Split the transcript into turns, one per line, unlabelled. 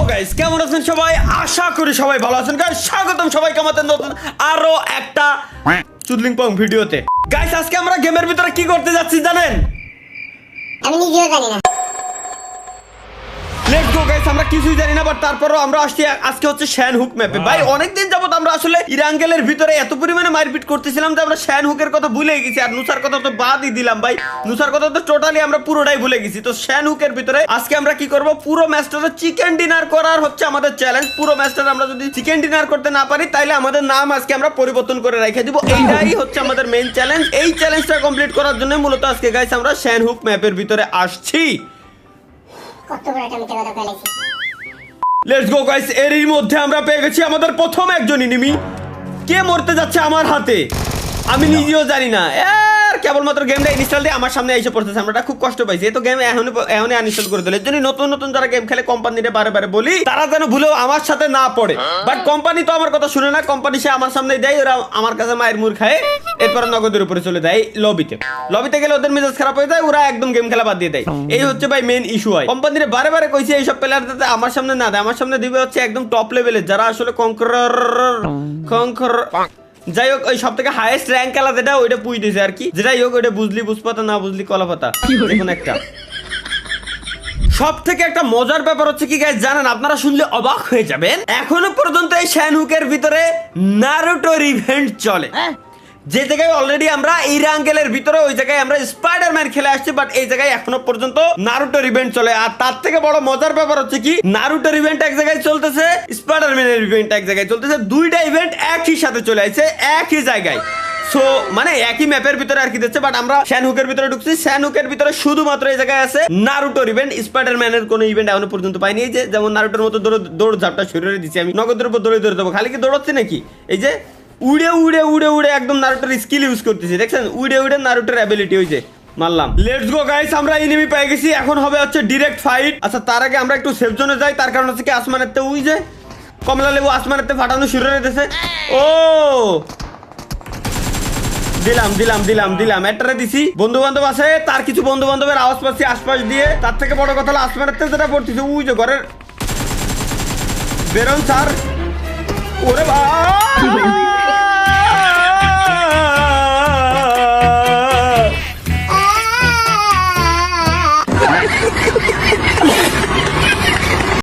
Guys কেমন আছেন সবাই? আশা করি সবাই ভালো আছেন। গাইস স্বাগতম সবাইকে আমাদের নতুন আরো একটা চুদলিং পং ভিডিওতে। গাইস আজকে আমরা গেমের ভিতরে কি করতে যাচ্ছি জানেন?
আমি নিজেও জানি না।
লেটস গো গাইস, আমরা কিছুই জানি না, বাট তারপরও আমরা আসছি আজকে হচ্ছে শ্যান হুক ম্যাপে। ভাই অনেকদিন যাবত আমরা আসলে ইরাঙ্গেলের ভিতরে এত পরিমাণে মারপিট করতেছিলাম যে আমরা শ্যান হুকের কথা ভুলে গেছি, আর নুসার কথা তো বাদই দিলাম। ভাই নুসার কথা তো টোটালি আমরা পুরোটাই ভুলে গেছি। তো শ্যান হুকের ভিতরে আজকে আমরা কি করব, পুরো ম্যাচটাতে চিকেন ডিনার করার হচ্ছে আমাদের চ্যালেঞ্জ। পুরো ম্যাচটাতে আমরা যদি চিকেন ডিনার করতে না পারি তাহলে আমাদের নাম আজকে আমরা পরিবর্তন করে রেখে দিব। এইটাই হচ্ছে আমাদের মেইন চ্যালেঞ্জ। এই চ্যালেঞ্জটা কমপ্লিট করার জন্য মূলত আজকে গাইস আমরা শ্যান হুক ম্যাপের ভিতরে আসছি।
কত বড় একটা মিথ্যা কথা ফেলেছি।
লেটস গো গাইস, এরই মধ্যে আমরা পেয়ে গেছি আমাদের প্রথম একজন এনিমি। কে মরতে যাচ্ছে আমার হাতে আমি নিজেও জানি না। কেবলমাত্র গেমটা ইনস্টল দিয়ে আমার সামনে এসে পড়তেছে। আমরা খুব কষ্ট পাইছি। এই তো গেম এখনই আনইনস্টল করে দিলে। এর জন্য নতুন নতুন যারা গেম খেলে কোম্পানিতে বারে বারে বলি তারা যেন ভুলেও আমার সাথে না পড়ে। বাট কোম্পানি তো আমার কথা শুনে না। কোম্পানি সে আমার সামনে দেয়, ওরা আমার কাছে মায়ের মুড় খায়, এরপরে নগদের উপরে চলে যায় লবিতে গেলে ওদের মেজাজ খারাপ হয়ে যায়, ওরা একদম গেম খেলা বাদ দিয়ে দেয়। এই হচ্ছে ভাই মেন ইস্যু হয়। কোম্পানিতে বারে বারে কইছে এইসব প্লেয়ার যাতে আমার সামনে না দেয়। আমার সামনে দিবে হচ্ছে একদম টপ লেভেলের যারা আসলে কঙ্কর যাই হোক, ওই সব থেকে হাইয়েস্ট র্যাঙ্ক খেলা যেটা ওইটা পুই দিয়েছে আর কি। যেটাই হোক ওইটা বুঝলি বুঝপাতা, না বুঝলি কলা পাতা, দেখুন একটা। সব থেকে একটা মজার ব্যাপার হচ্ছে কি গাইস জানেন, আপনারা শুনলে অবাক হয়ে যাবেন, এখনো পর্যন্ত এই শ্যান হুকের ভিতরে নারুটোর ইভেন্ট চলে। যে জায়গায় অলরেডি আমরা ইরাঙ্গেলের ভিতরে ওই জায়গায় আমরা স্পাইডারম্যান খেলে আসছি, বাট এই জায়গায় এখনো পর্যন্ত নারুটোর ইভেন্ট চলে। আর তার থেকে বড় মজার ব্যাপার হচ্ছে কি, নারুটোর ইভেন্ট এক জায়গায় চলতেছে, স্পাইডারম্যানের ইভেন্ট এক জায়গায় চলতেছে, দুইটা ইভেন্ট একই সাথে চলে আসছে একই জায়গায়। সো মানে একই ম্যাপের ভিতরে আর কি দিচ্ছে। বাট আমরা শ্যান হুকের ভিতরে ঢুকছি। শ্যান হুকের ভিতরে শুধুমাত্র এই জায়গায় আছে নারুটোর ইভেন্ট, স্পাইডারম্যানের কোনো ইভেন্ট এখনো পর্যন্ত পাইনি। এই যে যেমন নারুটোর মতো দৌড় ঝাপটা শরীরে দিচ্ছি আমি, নগদের উপর দৌড়ে দৌড়ে দেবো। খালি কি দৌড়াচ্ছে নাকি? এই যে উড়ে উড়ে উড়ে উড়ে একদম নারুটোর স্কিল ইউজ করতেছি, দেখছেন? উড়ে উড়ে নারুটোর অ্যাবিলিটি হইছে মারলাম। লেটস গো গাইস, আমরা এনিমি পেয়ে গেছি। এখন হবে হচ্ছে ডিরেক্ট ফাইট। আচ্ছা তার আগে আমরা একটু সেফ জোনে যাই। তার কারণ হচ্ছে কি আসমানের তে উই যে কমলা লেবু আসমানের তে ফাটানো শুরু হয়ে গেছে। ও দিলাম একটারে দিছি। বন্ধু বান্ধব আছে, তার কিছু বন্ধু বান্ধবের আওয়াজ পাচ্ছি আশপাশ দিয়ে। তার থেকে বড় কথা হলো আসমানের তে যেটা পড়তেছে উই যে ঘরের বেরোন স্যার। ওরে